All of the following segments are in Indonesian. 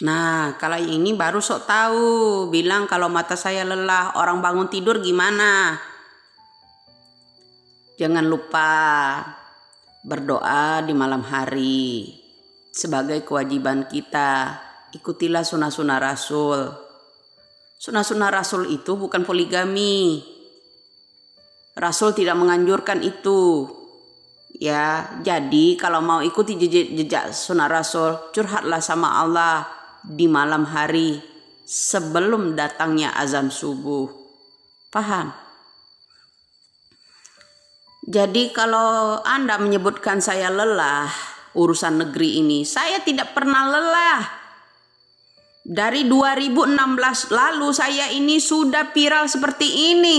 Nah, kalau yang ini baru sok tahu, bilang kalau mata saya lelah, orang bangun tidur gimana? Jangan lupa berdoa di malam hari sebagai kewajiban kita. Ikutilah sunnah-sunnah Rasul. Sunnah-sunnah Rasul itu bukan poligami. Rasul tidak menganjurkan itu. Ya, jadi kalau mau ikuti jejak sunnah Rasul, curhatlah sama Allah di malam hari sebelum datangnya azan subuh. Paham? Jadi kalau Anda menyebutkan saya lelah urusan negeri ini, saya tidak pernah lelah. Dari 2016 lalu saya ini sudah viral seperti ini.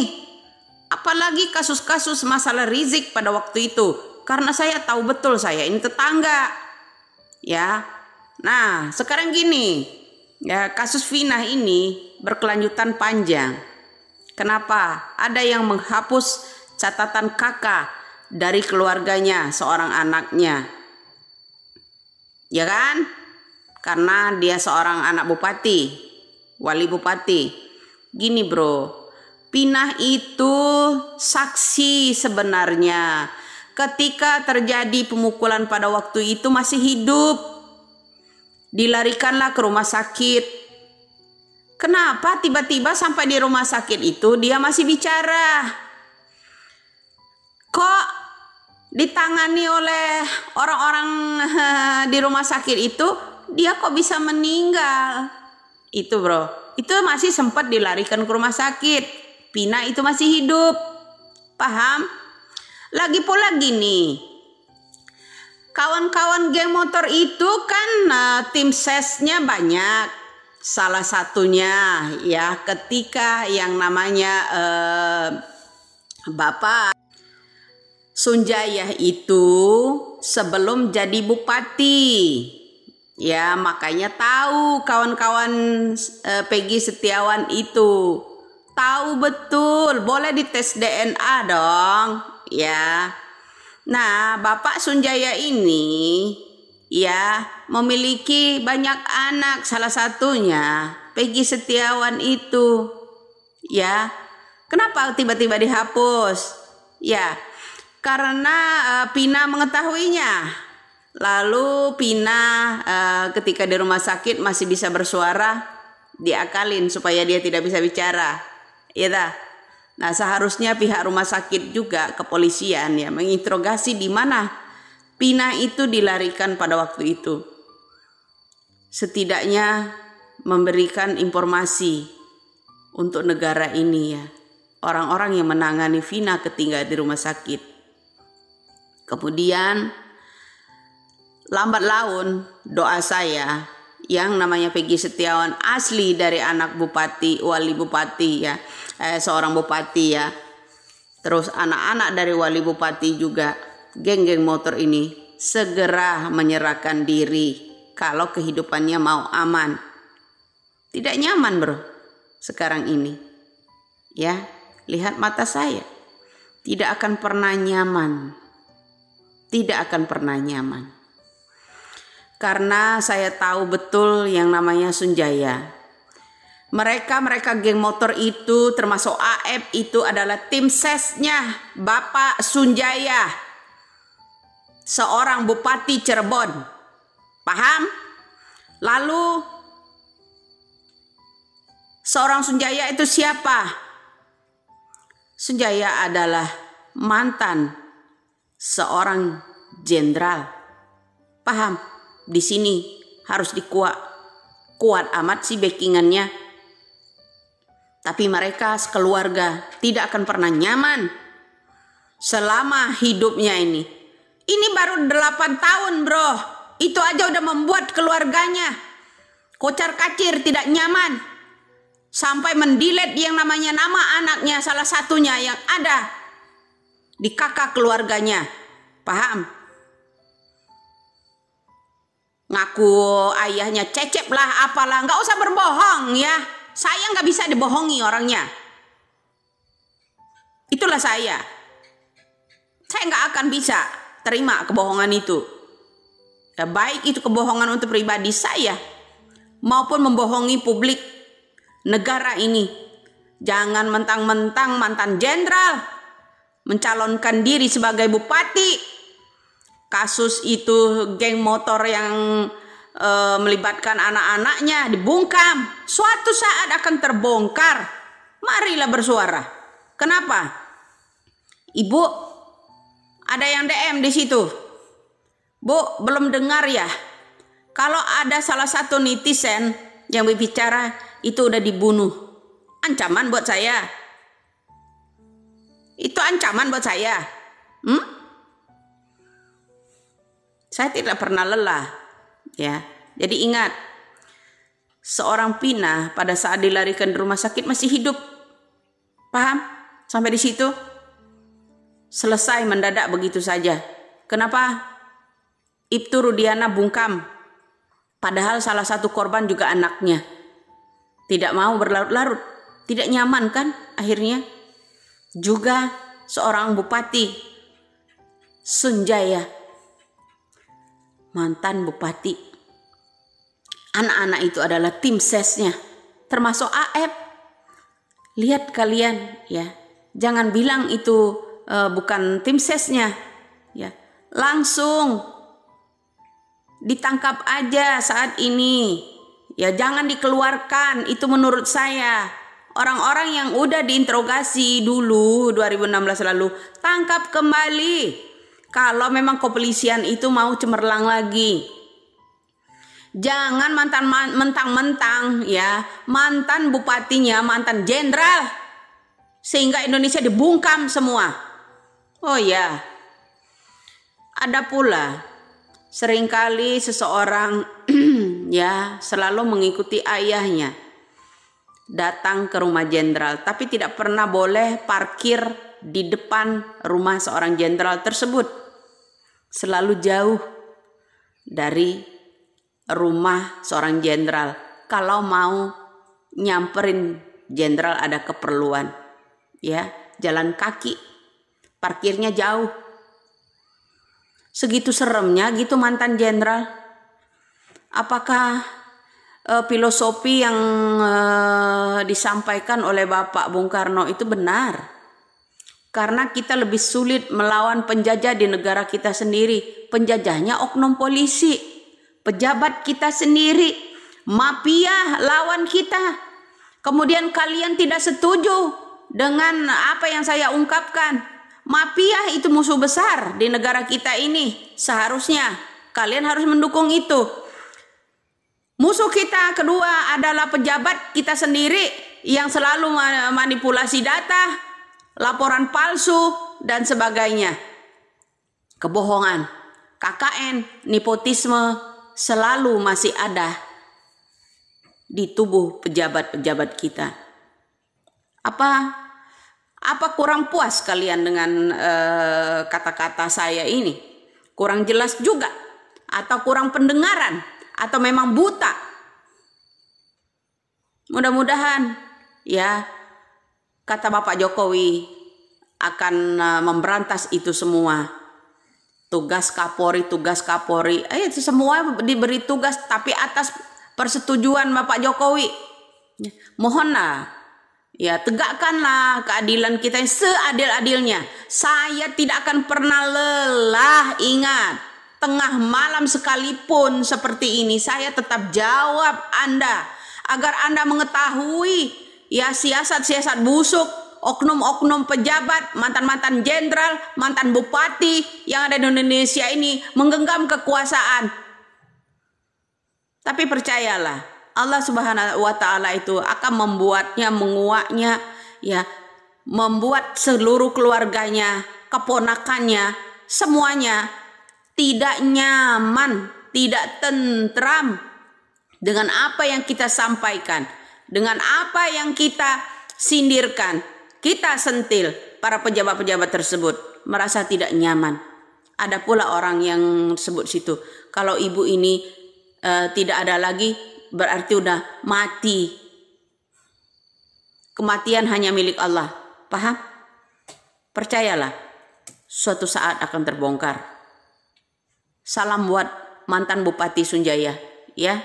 Apalagi kasus-kasus masalah rizik pada waktu itu. Karena saya tahu betul saya ini tetangga. Ya. Nah, sekarang gini, ya, kasus Vina ini berkelanjutan panjang. Kenapa? Ada yang menghapus catatan kakak dari keluarganya, seorang anaknya. Ya kan? Karena dia seorang anak bupati, wali bupati. Gini bro, Pinah itu saksi sebenarnya. Ketika terjadi pemukulan pada waktu itu masih hidup. Dilarikanlah ke rumah sakit. Kenapa tiba-tiba sampai di rumah sakit itu dia masih bicara? Kok ditangani oleh orang-orang di rumah sakit itu dia kok bisa meninggal? Itu bro, itu masih sempat dilarikan ke rumah sakit. Pina itu masih hidup. Paham? Lagi pula gini. Kawan-kawan geng motor itu kan tim sesnya banyak. Salah satunya ya ketika yang namanya Bapak Sunjaya itu sebelum jadi bupati. Ya makanya tahu kawan-kawan Peggy Setiawan itu. Tahu betul, boleh dites DNA dong. Ya. Nah, Bapak Sunjaya ini ya memiliki banyak anak, salah satunya Peggy Setiawan itu. Ya. Kenapa tiba-tiba dihapus? Ya, karena Pina mengetahuinya. Lalu Pina ketika di rumah sakit masih bisa bersuara, diakalin supaya dia tidak bisa bicara. Ya dah. Nah, seharusnya pihak rumah sakit juga kepolisian ya menginterogasi di mana Pina itu dilarikan pada waktu itu. Setidaknya memberikan informasi untuk negara ini ya. Orang-orang yang menangani Vina ketika di rumah sakit. Kemudian lambat laun doa saya yang namanya Peggy Setiawan asli dari anak bupati, wali bupati ya. Seorang bupati ya. Terus anak-anak dari wali bupati juga, geng-geng motor ini segera menyerahkan diri kalau kehidupannya mau aman. Tidak nyaman bro sekarang ini. Ya, lihat mata saya. Tidak akan pernah nyaman. Tidak akan pernah nyaman. Karena saya tahu betul yang namanya Sunjaya. Mereka geng motor itu termasuk AF itu adalah tim sesnya Bapak Sunjaya. Seorang bupati Cirebon. Paham? Lalu seorang Sunjaya itu siapa? Sunjaya adalah mantan seorang jenderal. Paham? Di sini harus kuat amat sih backingannya. Tapi mereka sekeluarga tidak akan pernah nyaman selama hidupnya ini. Ini baru 8 tahun bro. Itu aja udah membuat keluarganya kocar kacir, tidak nyaman. Sampai mendelete yang namanya nama anaknya, salah satunya yang ada di kakak keluarganya. Paham? Ngaku ayahnya cecep lah apalah. Nggak usah berbohong ya. Saya nggak bisa dibohongi orangnya. Itulah saya. Saya nggak akan bisa terima kebohongan itu. Ya, baik itu kebohongan untuk pribadi saya maupun membohongi publik negara ini. Jangan mentang-mentang mantan jenderal mencalonkan diri sebagai bupati. Kasus itu geng motor yang melibatkan anak-anaknya dibungkam. Suatu saat akan terbongkar. Marilah bersuara. Kenapa? Ibu, ada yang DM di situ. Bu, belum dengar ya? Kalau ada salah satu netizen yang berbicara, itu udah dibunuh. Ancaman buat saya. Itu ancaman buat saya. Saya tidak pernah lelah. Ya, jadi ingat, seorang Pina pada saat dilarikan di rumah sakit masih hidup. Paham? Sampai di situ? Selesai mendadak begitu saja. Kenapa? Ibtu Rudiana bungkam. Padahal salah satu korban juga anaknya. Tidak mau berlarut-larut. Tidak nyaman kan akhirnya? Juga seorang bupati Sunjaya, mantan bupati. Anak-anak itu adalah tim sesnya, termasuk AF. Lihat kalian ya. Jangan bilang itu bukan tim sesnya. Ya, langsung ditangkap aja saat ini. Ya, jangan dikeluarkan. Itu menurut saya. Orang-orang yang udah diinterogasi dulu 2016 lalu, tangkap kembali. Kalau memang kepolisian itu mau cemerlang lagi. Jangan mentang-mentang ya, mantan bupatinya mantan jenderal sehingga Indonesia dibungkam semua. Oh ya. Ada pula seringkali seseorang ya selalu mengikuti ayahnya datang ke rumah jenderal, tapi tidak pernah boleh parkir di depan rumah seorang jenderal tersebut. Selalu jauh dari rumah seorang jenderal. Kalau mau nyamperin jenderal ada keperluan, ya jalan kaki, parkirnya jauh. Segitu seremnya gitu mantan jenderal. Apakah filosofi yang disampaikan oleh Bapak Bung Karno itu benar? Karena kita lebih sulit melawan penjajah di negara kita sendiri. Penjajahnya oknum polisi, pejabat kita sendiri, mafia lawan kita. Kemudian kalian tidak setuju dengan apa yang saya ungkapkan. Mafia itu musuh besar di negara kita ini. Seharusnya kalian harus mendukung itu. Musuh kita kedua adalah pejabat kita sendiri yang selalu manipulasi data, laporan palsu, dan sebagainya. Kebohongan, KKN, nepotisme selalu masih ada di tubuh pejabat-pejabat kita. Apa kurang puas kalian dengan kata-kata saya ini? Kurang jelas juga? Atau kurang pendengaran? Atau memang buta? Mudah-mudahan ya kata Bapak Jokowi akan memberantas itu semua. Tugas Kapolri, itu semua diberi tugas tapi atas persetujuan Bapak Jokowi. Mohonlah ya, tegakkanlah keadilan kita yang seadil-adilnya. Saya tidak akan pernah lelah. Ingat, tengah malam sekalipun seperti ini, saya tetap jawab Anda agar Anda mengetahui ya siasat-siasat busuk oknum-oknum pejabat, mantan-mantan jenderal, mantan bupati yang ada di Indonesia ini menggenggam kekuasaan. Tapi percayalah, Allah Subhanahu wa Ta'ala itu akan membuatnya, menguaknya, ya, membuat seluruh keluarganya, keponakannya, semuanya tidak nyaman, tidak tentram dengan apa yang kita sampaikan, dengan apa yang kita sindirkan, kita sentil. Para pejabat-pejabat tersebut merasa tidak nyaman. Ada pula orang yang sebut situ, kalau ibu ini tidak ada lagi, berarti udah mati. Kematian hanya milik Allah. Paham? Percayalah, suatu saat akan terbongkar. Salam buat mantan Bupati Sunjaya, ya.